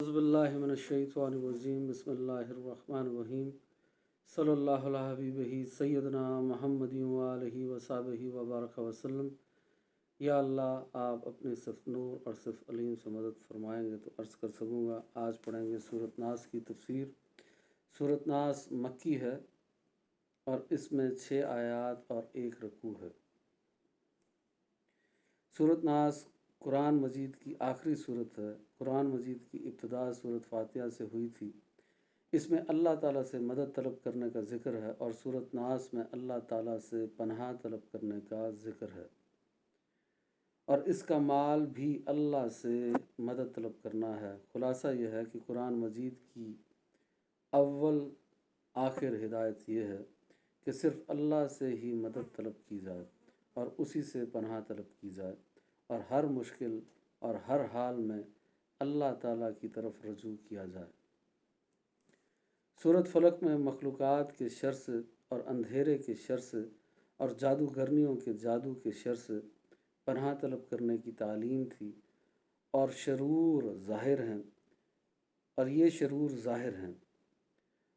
اعوذ باللہ من الشیطان الرجیم بسم اللہ الرحمن الرحیم صلی اللہ علیہ حبیبہ سیدنا محمد وآلہ وصحبہ وبارک وسلم۔ یا اللہ، آپ اپنے صرف نور اور صرف علیم سے مدد فرمائیں گے تو عرض کر سکوں گا۔ آج پڑھیں گے سورۃ ناس کی تفسیر۔ سورۃ ناس مکی ہے اور اس میں 6 آیات اور 1 رکوع ہے۔ سورۃ ناس قرآن مجید کی آخری صورت ہے۔ قرآن مجید کی ابتدا سورۃ فاتحہ سے ہوئی تھی۔ اس میں اللہ تعالیٰ سے مدد طلب کرنے کا ذکر ہے اور سورۃ ناس میں اللہ تعالیٰ سے پناہ طلب کرنے کا ذکر ہے، اور اس کا مال بھی اللہ سے مدد طلب کرنا ہے۔ خلاصہ یہ ہے کہ قرآن مجید کی اول آخر ہدایت یہ ہے کہ صرف اللہ سے ہی مدد طلب کی جائے اور اسی سے پناہ طلب کی جائے، اور ہر مشکل اور ہر حال میں اللہ تعالیٰ کی طرف رجوع کیا جائے۔ سورۃ فلق میں مخلوقات کے شر سے اور اندھیرے کے شر سے اور جادوگرنیوں کے جادو کے شر سے پناہ طلب کرنے کی تعلیم تھی، اور شرور ظاہر ہیں، اور یہ شرور ظاہر ہیں۔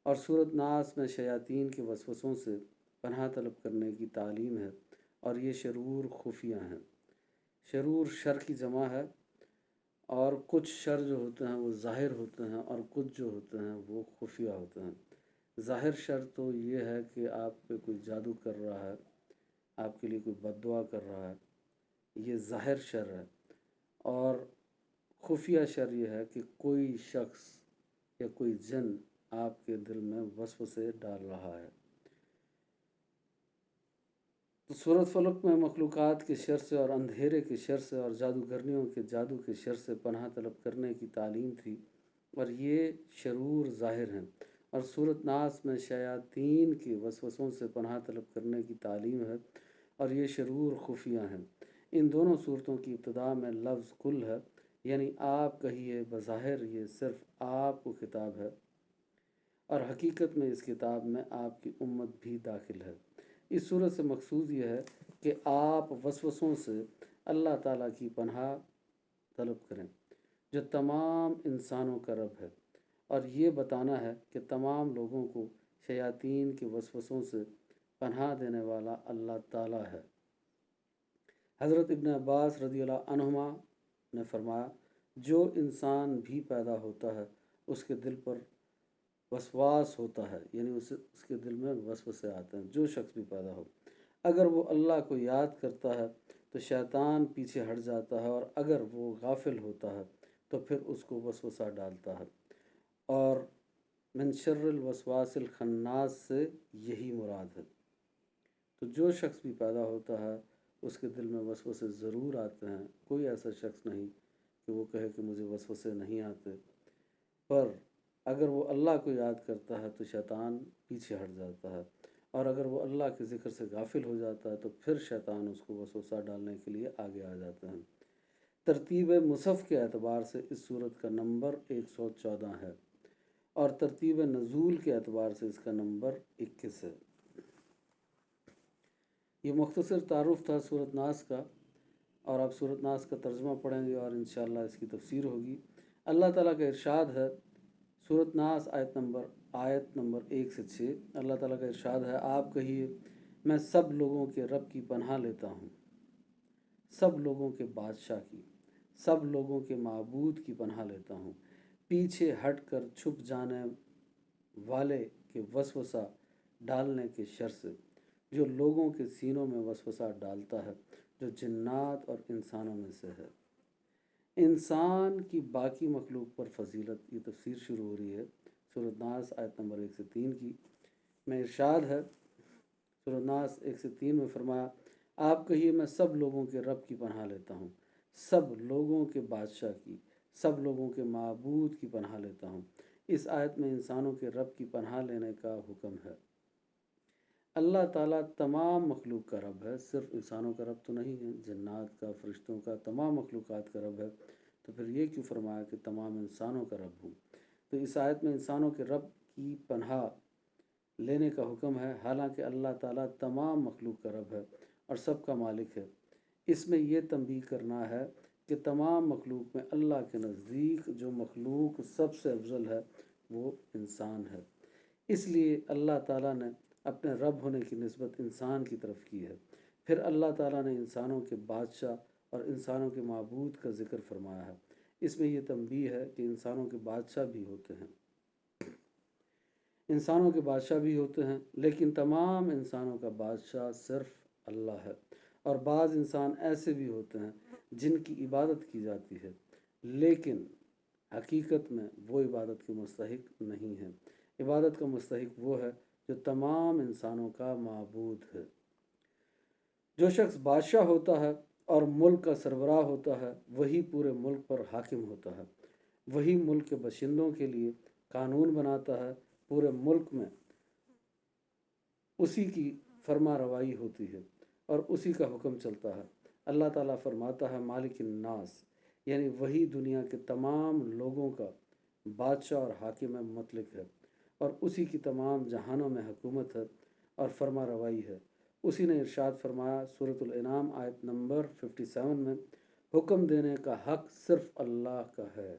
اور سورۃ ناس میں شیاطین کے وسوسوں سے پناہ طلب کرنے کی تعلیم ہے، اور یہ شرور خفیہ ہیں۔ شرور شر کی جمع ہے، اور کچھ شر جو ہوتے ہیں وہ ظاہر ہوتے ہیں، اور کچھ جو ہوتے ہیں وہ خفیہ ہوتے ہیں۔ ظاہر شر تو یہ ہے کہ آپ پہ کوئی جادو کر رہا ہے، آپ کے لیے کوئی بد دعا کر رہا ہے، یہ ظاہر شر ہے۔ اور خفیہ شر یہ ہے کہ کوئی شخص یا کوئی جن آپ کے دل میں وسوسے ڈال رہا ہے۔ تو سورۃ فلق میں مخلوقات کے شر سے اور اندھیرے کے شر سے اور جادوگرنیوں کے جادو کے شر سے پناہ طلب کرنے کی تعلیم تھی، اور یہ شرور ظاہر ہیں۔ اور سورۃ ناس میں شیاطین کے وسوسوں سے پناہ طلب کرنے کی تعلیم ہے، اور یہ شرور خفیہ ہیں۔ ان دونوں صورتوں کی ابتدا میں لفظ کل ہے، یعنی آپ کہیے۔ بظاہر یہ صرف آپ کو خطاب ہے، اور حقیقت میں اس کتاب میں آپ کی امت بھی داخل ہے۔ اس صورت سے مقصود یہ ہے کہ آپ وسوسوں سے اللہ تعالیٰ کی پناہ طلب کریں، جو تمام انسانوں کا رب ہے، اور یہ بتانا ہے کہ تمام لوگوں کو شیاطین کے وسوسوں سے پناہ دینے والا اللہ تعالیٰ ہے۔ حضرت ابن عباس رضی اللہ عنہما نے فرمایا، جو انسان بھی پیدا ہوتا ہے اس کے دل پر وسواس ہوتا ہے، یعنی اس کے دل میں وسوسے آتے ہیں۔ جو شخص بھی پیدا ہو، اگر وہ اللہ کو یاد کرتا ہے تو شیطان پیچھے ہٹ جاتا ہے، اور اگر وہ غافل ہوتا ہے تو پھر اس کو وسوسہ ڈالتا ہے۔ اور من شر الوسواس الخناس سے یہی مراد ہے۔ تو جو شخص بھی پیدا ہوتا ہے اس کے دل میں وسوسے ضرور آتے ہیں۔ کوئی ایسا شخص نہیں کہ وہ کہے کہ مجھے وسوسے نہیں آتے، پر اگر وہ اللہ کو یاد کرتا ہے تو شیطان پیچھے ہٹ جاتا ہے، اور اگر وہ اللہ کے ذکر سے غافل ہو جاتا ہے تو پھر شیطان اس کو وسوسہ ڈالنے کے لیے آگے آ جاتے ہیں۔ ترتیب مصحف کے اعتبار سے اس صورت کا نمبر 114 ہے، اور ترتیب نزول کے اعتبار سے اس کا نمبر 21 ہے۔ یہ مختصر تعارف تھا سورۃ ناس کا، اور آپ سورۃ ناس کا ترجمہ پڑھیں گے اور انشاءاللہ اس کی تفسیر ہوگی۔ اللہ تعالیٰ کا ارشاد ہے، سورۃ ناس آیت نمبر 1 سے 6۔ اللہ تعالیٰ کا ارشاد ہے، آپ کہیے میں سب لوگوں کے رب کی پناہ لیتا ہوں، سب لوگوں کے بادشاہ کی، سب لوگوں کے معبود کی پناہ لیتا ہوں، پیچھے ہٹ کر چھپ جانے والے کے وسوسہ ڈالنے کے شر سے، جو لوگوں کے سینوں میں وسوسہ ڈالتا ہے، جو جنات اور انسانوں میں سے ہے۔ انسان کی باقی مخلوق پر فضیلت، یہ تفسیر شروع ہو رہی ہے سورۃ ناس آیت نمبر 1 سے 3 کی۔ میں ارشاد ہے، سورۃ ناس 1 سے 3 میں فرمایا، آپ کہیے میں سب لوگوں کے رب کی پناہ لیتا ہوں، سب لوگوں کے بادشاہ کی، سب لوگوں کے معبود کی پناہ لیتا ہوں۔ اس آیت میں انسانوں کے رب کی پناہ لینے کا حکم ہے۔ اللہ تعالیٰ تمام مخلوق کا رب ہے، صرف انسانوں کا رب تو نہیں ہے، جنات کا، فرشتوں کا، تمام مخلوقات کا رب ہے۔ تو پھر یہ کیوں فرمایا کہ تمام انسانوں کا رب ہوں؟ تو اس آیت میں انسانوں کے رب کی پناہ لینے کا حکم ہے، حالانکہ اللہ تعالیٰ تمام مخلوق کا رب ہے اور سب کا مالک ہے۔ اس میں یہ تنبیہ کرنا ہے کہ تمام مخلوق میں اللہ کے نزدیک جو مخلوق سب سے افضل ہے وہ انسان ہے۔ اس لیے اللہ تعالیٰ نے اپنے رب ہونے کی نسبت انسان کی طرف کی ہے۔ پھر اللہ تعالیٰ نے انسانوں کے بادشاہ اور انسانوں کے معبود کا ذکر فرمایا ہے۔ اس میں یہ تنبیہ ہے کہ انسانوں کے بادشاہ بھی ہوتے ہیں، انسانوں کے بادشاہ بھی ہوتے ہیں، لیکن تمام انسانوں کا بادشاہ صرف اللہ ہے۔ اور بعض انسان ایسے بھی ہوتے ہیں جن کی عبادت کی جاتی ہے، لیکن حقیقت میں وہ عبادت کے مستحق نہیں ہیں۔ عبادت کا مستحق وہ ہے جو تمام انسانوں کا معبود ہے۔ جو شخص بادشاہ ہوتا ہے اور ملک کا سربراہ ہوتا ہے، وہی پورے ملک پر حاکم ہوتا ہے۔ وہی ملک کے باشندوں کے لیے قانون بناتا ہے۔ پورے ملک میں اسی کی فرما روائی ہوتی ہے اور اسی کا حکم چلتا ہے۔ اللہ تعالیٰ فرماتا ہے مالک الناس، یعنی وہی دنیا کے تمام لوگوں کا بادشاہ اور حاکم مطلق ہے، اور اسی کی تمام جہانوں میں حکومت ہے اور فرما روائی ہے۔ اسی نے ارشاد فرمایا سورۃ الانعام آیت نمبر 57 میں، حکم دینے کا حق صرف اللہ کا ہے۔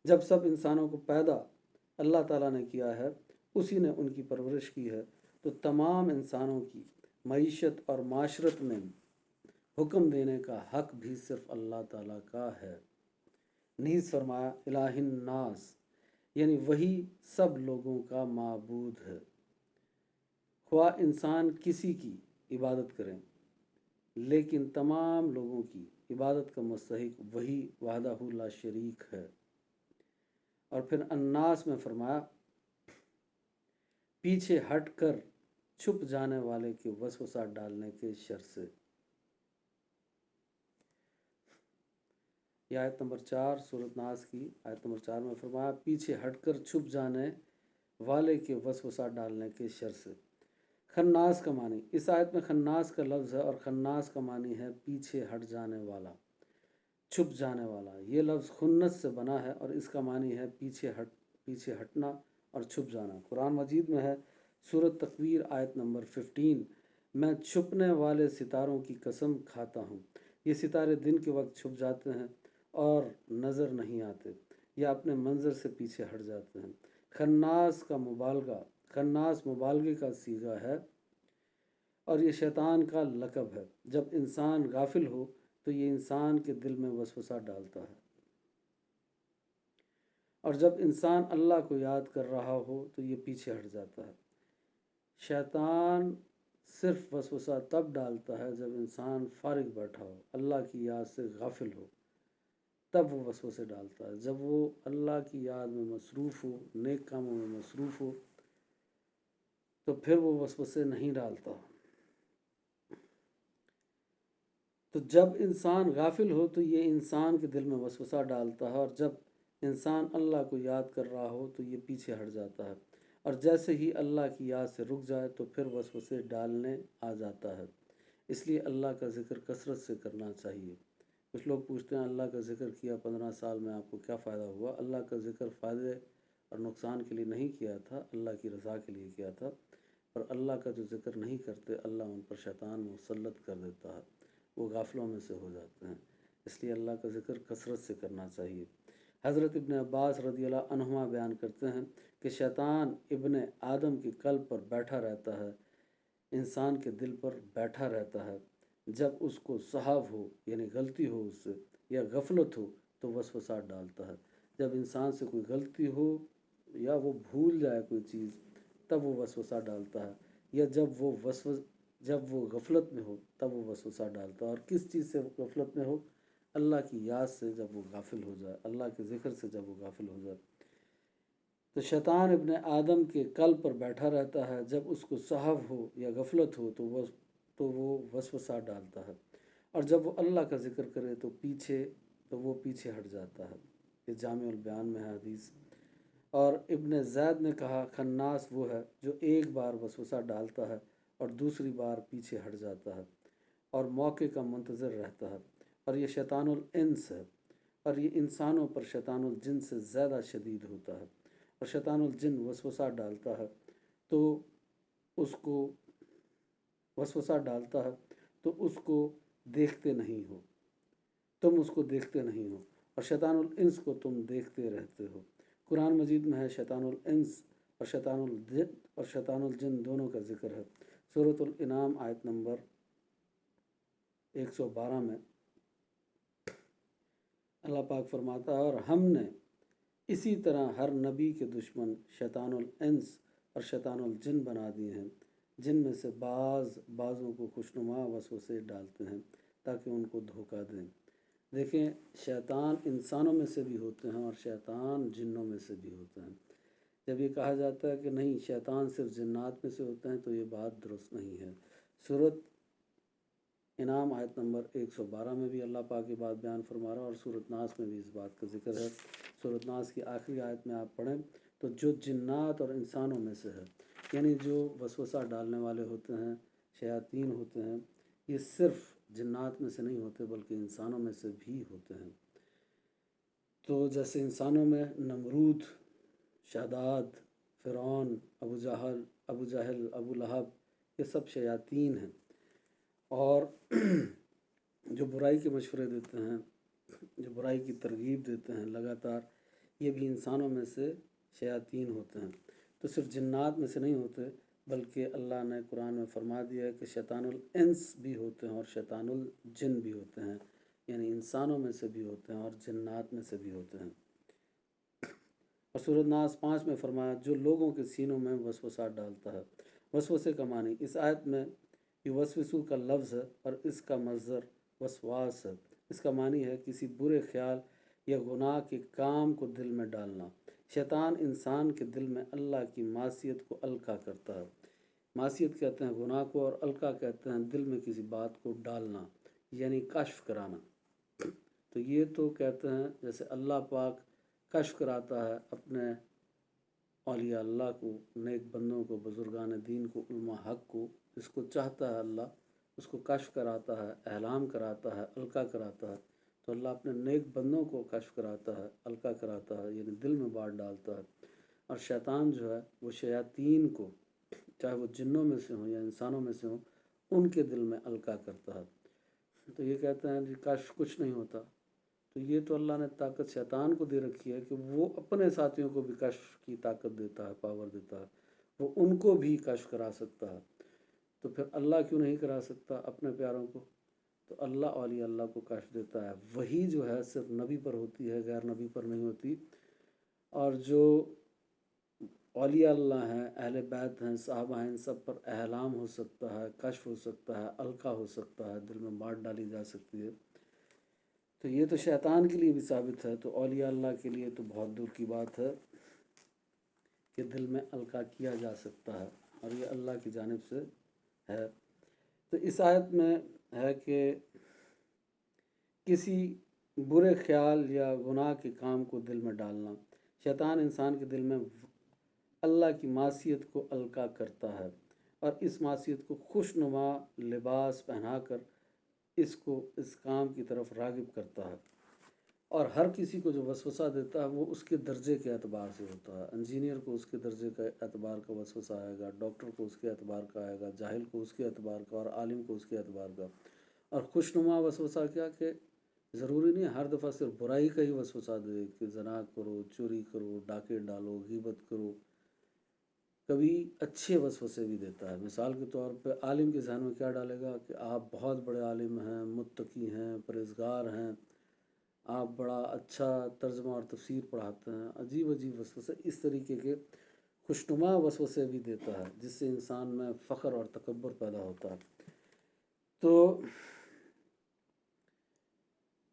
جب سب انسانوں کو پیدا اللہ تعالیٰ نے کیا ہے، اسی نے ان کی پرورش کی ہے، تو تمام انسانوں کی معیشت اور معاشرت میں حکم دینے کا حق بھی صرف اللہ تعالیٰ کا ہے۔ نیز فرمایا الہ الناس، یعنی وہی سب لوگوں کا معبود ہے۔ خواہ انسان کسی کی عبادت کریں، لیکن تمام لوگوں کی عبادت کا مستحق وہی وحدہ لا شریک ہے۔ اور پھر الناس میں فرمایا پیچھے ہٹ کر چھپ جانے والے کے وسوسہ ڈالنے کے شر سے۔ یہ آیت نمبر 4 سورۃ ناس کی آیت نمبر 4 میں فرمایا پیچھے ہٹ کر چھپ جانے والے کے وسوسہ ڈالنے کے شر سے۔ خناس کا معنی، اس آیت میں خناس کا لفظ ہے اور خناس کا معنی ہے پیچھے ہٹ جانے والا، چھپ جانے والا۔ یہ لفظ خنس سے بنا ہے اور اس کا معنی ہے پیچھے ہٹنا اور چھپ جانا۔ قرآن مجید میں ہے سورۃ تکویر آیت نمبر 15، میں چھپنے والے ستاروں کی قسم کھاتا ہوں، یہ ستارے دن کے وقت چھپ جاتے ہیں اور نظر نہیں آتے یا اپنے منظر سے پیچھے ہٹ جاتے ہیں۔ خناس مبالغے کا صیغہ ہے اور یہ شیطان کا لقب ہے۔ جب انسان غافل ہو تو یہ انسان کے دل میں وسوسہ ڈالتا ہے، اور جب انسان اللہ کو یاد کر رہا ہو تو یہ پیچھے ہٹ جاتا ہے۔ شیطان صرف وسوسہ تب ڈالتا ہے جب انسان فارغ بیٹھا ہو، اللہ کی یاد سے غافل ہو، تب وہ وسوسے ڈالتا ہے۔ جب وہ اللہ کی یاد میں مصروف ہو، نیک کاموں میں مصروف ہو، تو پھر وہ وسوسے نہیں ڈالتا۔ تو جب انسان غافل ہو تو یہ انسان کے دل میں وسوسہ ڈالتا ہے، اور جب انسان اللہ کو یاد کر رہا ہو تو یہ پیچھے ہٹ جاتا ہے، اور جیسے ہی اللہ کی یاد سے رک جائے تو پھر وسوسے ڈالنے آ جاتا ہے۔ اس لیے اللہ کا ذکر کثرت سے کرنا چاہیے۔ کچھ لوگ پوچھتے ہیں اللہ کا ذکر کیا 15 سال میں آپ کو کیا فائدہ ہوا؟ اللہ کا ذکر فائدے اور نقصان کے لیے نہیں کیا تھا، اللہ کی رضا کے لیے کیا تھا۔ اور اللہ کا جو ذکر نہیں کرتے، اللہ ان پر شیطان مسلط کر دیتا ہے، وہ غافلوں میں سے ہو جاتے ہیں۔ اس لیے اللہ کا ذکر کثرت سے کرنا چاہیے۔ حضرت ابن عباس رضی اللہ عنہما بیان کرتے ہیں کہ شیطان ابن آدم کے قلب پر بیٹھا رہتا ہے، انسان کے دل پر بیٹھا رہتا ہے۔ جب اس کو سہو ہو، یعنی غلطی ہو اس سے، یا غفلت ہو تو وسوسہ ڈالتا ہے۔ جب انسان سے کوئی غلطی ہو یا وہ بھول جائے کوئی چیز، تب وہ وسوسہ ڈالتا ہے، یا جب وہ غفلت میں ہو تب وہ وسوسہ ڈالتا ہے۔ اور کس چیز سے غفلت میں ہو؟ اللہ کی یاد سے جب وہ غافل ہو جائے، اللہ کے ذکر سے جب وہ غافل ہو جائے۔ تو شیطان ابن آدم کے قلب پر بیٹھا رہتا ہے، جب اس کو سہو ہو یا غفلت ہو تو وہ وسوسہ ڈالتا ہے، اور جب وہ اللہ کا ذکر کرے تو وہ پیچھے ہٹ جاتا ہے۔ یہ جامع البیان میں ہے حدیث۔ اور ابن زید نے کہا خناس وہ ہے جو ایک بار وسوسہ ڈالتا ہے اور دوسری بار پیچھے ہٹ جاتا ہے اور موقع کا منتظر رہتا ہے، اور یہ شیطان الانس ہے، اور یہ انسانوں پر شیطان الجن سے زیادہ شدید ہوتا ہے۔ اور شیطان الجن وسوسہ ڈالتا ہے تو اس کو دیکھتے نہیں ہو، تم اس کو دیکھتے نہیں ہو، اور شیطان الانس کو تم دیکھتے رہتے ہو۔ قرآن مجید میں ہے شیطان الانس اور شیطان الجن دونوں کا ذکر ہے۔ سورۃ الانعام آیت نمبر 112 میں اللہ پاک فرماتا ہے، اور ہم نے اسی طرح ہر نبی کے دشمن شیطان الانس اور شیطان الجن بنا دیے ہیں، جن میں سے بعضوں کو خوشنما وسوسے ڈالتے ہیں تاکہ ان کو دھوکہ دیں۔ دیکھیں، شیطان انسانوں میں سے بھی ہوتے ہیں اور شیطان جنوں میں سے بھی ہوتے ہیں۔ جب یہ کہا جاتا ہے کہ نہیں شیطان صرف جنات میں سے ہوتے ہیں، تو یہ بات درست نہیں ہے۔ سورۃ انعام آیت نمبر 112 میں بھی اللہ پاک کی بات بیان فرما رہا ہے، اور سورۃ ناس میں بھی اس بات کا ذکر ہے۔ سورۃ ناس کی آخری آیت میں آپ پڑھیں تو جو جنات اور انسانوں میں سے ہے، یعنی جو وسوسہ ڈالنے والے ہوتے ہیں، شیاطین ہوتے ہیں، یہ صرف جنات میں سے نہیں ہوتے بلکہ انسانوں میں سے بھی ہوتے ہیں۔ تو جیسے انسانوں میں نمرود، شداد، فرعون، ابو جہل، ابو لہب، یہ سب شیاطین ہیں، اور جو برائی کے مشورے دیتے ہیں، جو برائی کی ترغیب دیتے ہیں لگاتار، یہ بھی انسانوں میں سے شیاطین ہوتے ہیں۔ تو صرف جنات میں سے نہیں ہوتے بلکہ اللہ نے قرآن میں فرما دیا ہے کہ شیطان الانس بھی ہوتے ہیں اور شیطان الجن بھی ہوتے ہیں، یعنی انسانوں میں سے بھی ہوتے ہیں اور جنات میں سے بھی ہوتے ہیں۔ اور سورۃ ناس 5 میں فرمایا جو لوگوں کے سینوں میں وسوسہ ڈالتا ہے۔ وسوسے کا معنی اس آیت میں یوسوسو کا لفظ ہے اور اس کا مصدر وسواس ہے۔ اس کا معنی ہے کسی برے خیال یا گناہ کے کام کو دل میں ڈالنا۔ شیطان انسان کے دل میں اللہ کی معصیت کو القا کرتا ہے۔ معصیت کہتے ہیں گناہ کو، اور القا کہتے ہیں دل میں کسی بات کو ڈالنا، یعنی کشف کرانا۔ تو یہ تو کہتے ہیں جیسے اللہ پاک کشف کراتا ہے اپنے اولیاء اللہ کو، نیک بندوں کو، بزرگان دین کو، علماء حق کو، جس کو چاہتا ہے اللہ اس کو کشف کراتا ہے، اعلام کراتا ہے، القا کراتا ہے۔ تو اللہ اپنے نیک بندوں کو کشف کراتا ہے، القا کراتا ہے، یعنی دل میں بات ڈالتا ہے۔ اور شیطان جو ہے وہ شیاطین کو، چاہے وہ جنوں میں سے ہوں یا انسانوں میں سے ہوں، ان کے دل میں القا کرتا ہے۔ تو یہ کہتے ہیں کہ کشف کچھ نہیں ہوتا، تو یہ تو اللہ نے طاقت شیطان کو دے رکھی ہے کہ وہ اپنے ساتھیوں کو بھی کشف کی طاقت دیتا ہے، پاور دیتا ہے، وہ ان کو بھی کشف کرا سکتا ہے۔ تو پھر اللہ کیوں نہیں کرا سکتا اپنے پیاروں کو؟ تو اللہ اولیاء اللہ کو کشف دیتا ہے۔ وہی جو ہے صرف نبی پر ہوتی ہے، غیر نبی پر نہیں ہوتی۔ اور جو اولیاء اللہ ہیں، اہل بیت ہیں، صحابہ ہیں، ان سب پر اعلام ہو سکتا ہے، کشف ہو سکتا ہے، القا ہو سکتا ہے، دل میں بات ڈالی جا سکتی ہے۔ تو یہ تو شیطان کے لیے بھی ثابت ہے، تو اولیاء اللہ کے لیے تو بہت دور کی بات ہے کہ دل میں القا کیا جا سکتا ہے، اور یہ اللہ کی جانب سے ہے۔ تو اس آیت میں ہے کہ کسی برے خیال یا گناہ کے کام کو دل میں ڈالنا۔ شیطان انسان کے دل میں اللہ کی معصیت کو القا کرتا ہے، اور اس معصیت کو خوشنما لباس پہنا کر اس کو اس کام کی طرف راغب کرتا ہے۔ اور ہر کسی کو جو وسوسہ دیتا ہے وہ اس کے درجے کے اعتبار سے ہوتا ہے۔ انجینئر کو اس کے درجے کا اعتبار کا وسوسہ آئے گا، ڈاکٹر کو اس کے اعتبار کا آئے گا، جاہل کو اس کے اعتبار کا، اور عالم کو اس کے اعتبار کا۔ اور خوشنما وسوسہ کیا کہ ضروری نہیں ہر دفعہ صرف برائی کا ہی وسوسہ دے کہ زنا کرو، چوری کرو، ڈاکے ڈالو، غیبت کرو۔ کبھی اچھے وسوسے بھی دیتا ہے۔ مثال کے طور پہ عالم کے ذہن میں کیا ڈالے گا کہ آپ بہت بڑے عالم ہیں، متقی ہیں، پرہیزگار ہیں، آپ بڑا اچھا ترجمہ اور تفسیر پڑھاتے ہیں۔ عجیب عجیب وسوسے، اس طریقے کے خوشنما وسوسے بھی دیتا ہے، جس سے انسان میں فخر اور تکبر پیدا ہوتا ہے۔ تو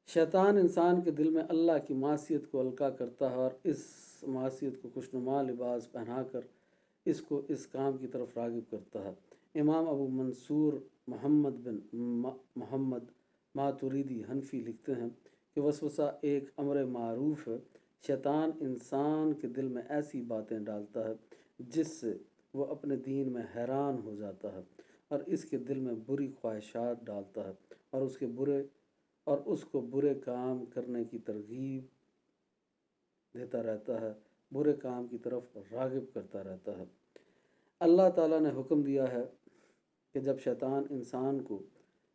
شیطان انسان کے دل میں اللہ کی معصیت کو القا کرتا ہے، اور اس معصیت کو خوشنما لباس پہنا کر اس کو اس کام کی طرف راغب کرتا ہے۔ امام ابو منصور محمد بن محمد ماتوریدی حنفی لکھتے ہیں کہ وسوسہ ایک امر معروف ہے۔ شیطان انسان کے دل میں ایسی باتیں ڈالتا ہے جس سے وہ اپنے دین میں حیران ہو جاتا ہے، اور اس کے دل میں بری خواہشات ڈالتا ہے، اور اس کو برے کام کرنے کی ترغیب دیتا رہتا ہے، برے کام کی طرف راغب کرتا رہتا ہے۔ اللہ تعالیٰ نے حکم دیا ہے کہ جب شیطان انسان کو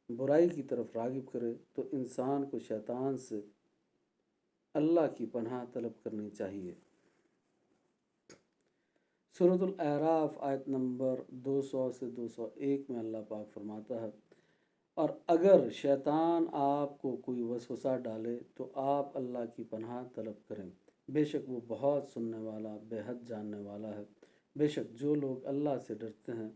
برائی کی طرف راغب کرے تو انسان کو شیطان سے اللہ کی پناہ طلب کرنی چاہیے۔ سورۃ الاعراف آیت نمبر 200 سے 201 میں اللہ پاک فرماتا ہے، اور اگر شیطان آپ کو کوئی وسوسہ ڈالے تو آپ اللہ کی پناہ طلب کریں، بے شک وہ بہت سننے والا بے حد جاننے والا ہے۔ بے شک جو لوگ اللہ سے ڈرتے ہیں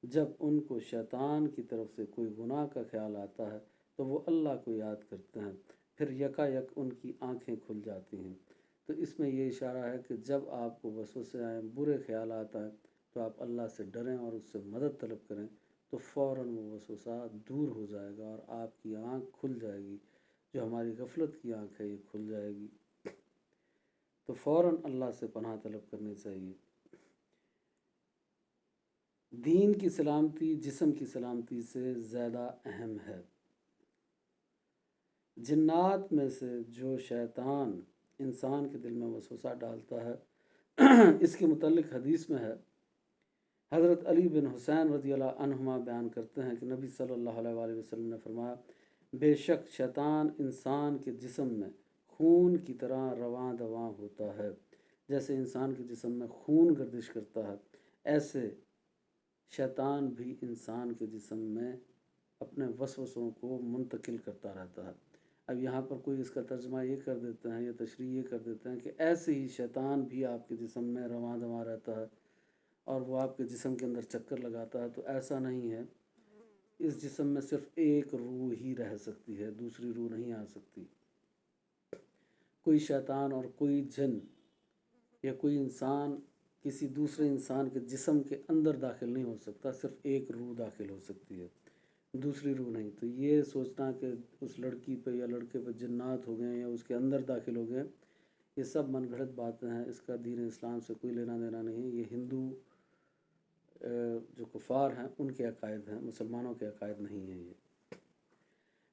جب ان کو شیطان کی طرف سے کوئی گناہ کا خیال آتا ہے تو وہ اللہ کو یاد کرتے ہیں، پھر یکا یک ان کی آنکھیں کھل جاتی ہیں۔ تو اس میں یہ اشارہ ہے کہ جب آپ کو وسوسے آئیں، برے خیالات آئیں، تو آپ اللہ سے ڈریں اور اس سے مدد طلب کریں، تو فوراً وہ وسوسہ دور ہو جائے گا اور آپ کی آنکھ کھل جائے گی۔ جو ہماری غفلت کی آنکھ ہے یہ کھل جائے گی، تو فوراً اللہ سے پناہ طلب کرنی چاہیے۔ دین کی سلامتی جسم کی سلامتی سے زیادہ اہم ہے۔ جنات میں سے جو شیطان انسان کے دل میں وسوسہ ڈالتا ہے، اس کے متعلق حدیث میں ہے، حضرت علی بن حسین رضی اللہ عنہما بیان کرتے ہیں کہ نبی صلی اللہ علیہ وآلہ وسلم نے فرمایا، بے شک شیطان انسان کے جسم میں خون کی طرح رواں دواں ہوتا ہے۔ جیسے انسان کے جسم میں خون گردش کرتا ہے، ایسے شیطان بھی انسان کے جسم میں اپنے وسوسوں کو منتقل کرتا رہتا ہے۔ اب یہاں پر کوئی اس کا ترجمہ یہ کر دیتے ہیں یا تشریح یہ کر دیتے ہیں کہ ایسے ہی شیطان بھی آپ کے جسم میں رواں دواں رہتا ہے اور وہ آپ کے جسم کے اندر چکر لگاتا ہے، تو ایسا نہیں ہے۔ اس جسم میں صرف ایک روح ہی رہ سکتی ہے، دوسری روح نہیں آ سکتی۔ کوئی شیطان اور کوئی جن یا کوئی انسان کسی دوسرے انسان کے جسم کے اندر داخل نہیں ہو سکتا، صرف ایک روح داخل ہو سکتی ہے، دوسری روح نہیں۔ تو یہ سوچنا کہ اس لڑکی پہ یا لڑکے پہ جنات ہو گئے یا اس کے اندر داخل ہو گئے، یہ سب من گھڑت باتیں ہیں، اس کا دین اسلام سے کوئی لینا دینا نہیں ہے۔ یہ ہندو جو کفار ہیں ان کے عقائد ہیں، مسلمانوں کے عقائد نہیں ہیں یہ۔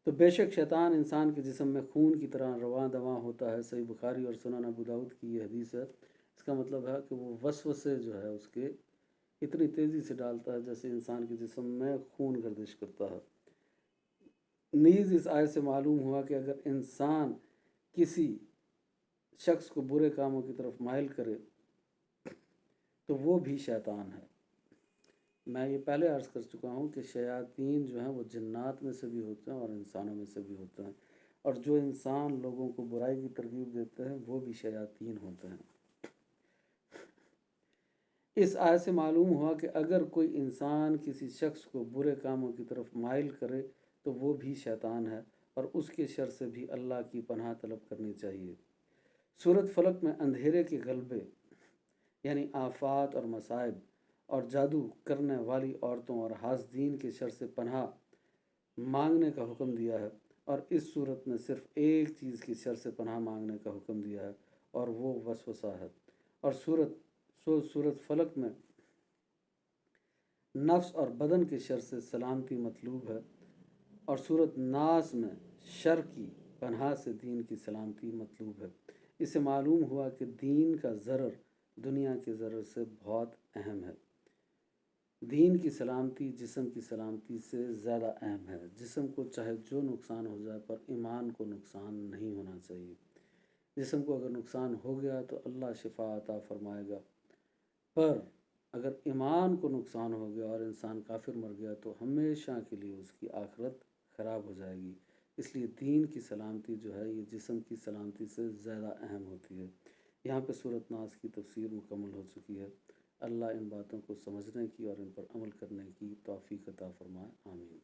تو بے شک شیطان انسان کے جسم میں خون کی طرح رواں دواں ہوتا ہے، صحیح بخاری اور سنن ابو داؤد کی یہ حدیث ہے۔ اس کا مطلب ہے کہ وہ وسوسے جو ہے اس کے اتنی تیزی سے ڈالتا ہے جیسے انسان کے جسم میں خون گردش کرتا ہے۔ نیز اس آیت سے معلوم ہوا کہ اگر انسان کسی شخص کو برے کاموں کی طرف مائل کرے تو وہ بھی شیطان ہے۔ میں یہ پہلے عرض کر چکا ہوں کہ شیاطین جو ہیں وہ جنات میں سے بھی ہوتے ہیں اور انسانوں میں سے بھی ہوتے ہیں، اور جو انسان لوگوں کو برائی کی ترغیب دیتے ہیں وہ بھی شیاطین ہوتے ہیں۔ اس آیت سے معلوم ہوا کہ اگر کوئی انسان کسی شخص کو برے کاموں کی طرف مائل کرے تو وہ بھی شیطان ہے، اور اس کے شر سے بھی اللہ کی پناہ طلب کرنی چاہیے۔ سورۃ فلق میں اندھیرے کے غلبے یعنی آفات اور مصائب اور جادو کرنے والی عورتوں اور حاسدین کے شر سے پناہ مانگنے کا حکم دیا ہے، اور اس صورت میں صرف ایک چیز کی شر سے پناہ مانگنے کا حکم دیا ہے اور وہ وسوسہ ہے۔ اور سورۃ فلق میں نفس اور بدن کے شر سے سلامتی مطلوب ہے، اور سورۃ ناس میں شر کی پناہ سے دین کی سلامتی مطلوب ہے۔ اس سے معلوم ہوا کہ دین کا ضرر دنیا کے ضرر سے بہت اہم ہے۔ دین کی سلامتی جسم کی سلامتی سے زیادہ اہم ہے۔ جسم کو چاہے جو نقصان ہو جائے پر ایمان کو نقصان نہیں ہونا چاہیے۔ جسم کو اگر نقصان ہو گیا تو اللہ شفا عطا فرمائے گا، پر اگر ایمان کو نقصان ہو گیا اور انسان کافر مر گیا تو ہمیشہ کے لیے اس کی آخرت خراب ہو جائے گی۔ اس لیے دین کی سلامتی جو ہے یہ جسم کی سلامتی سے زیادہ اہم ہوتی ہے۔ یہاں پہ سورۃ ناس کی تفسیر مکمل ہو چکی ہے۔ اللہ ان باتوں کو سمجھنے کی اور ان پر عمل کرنے کی توفیق عطا فرمائے، آمین۔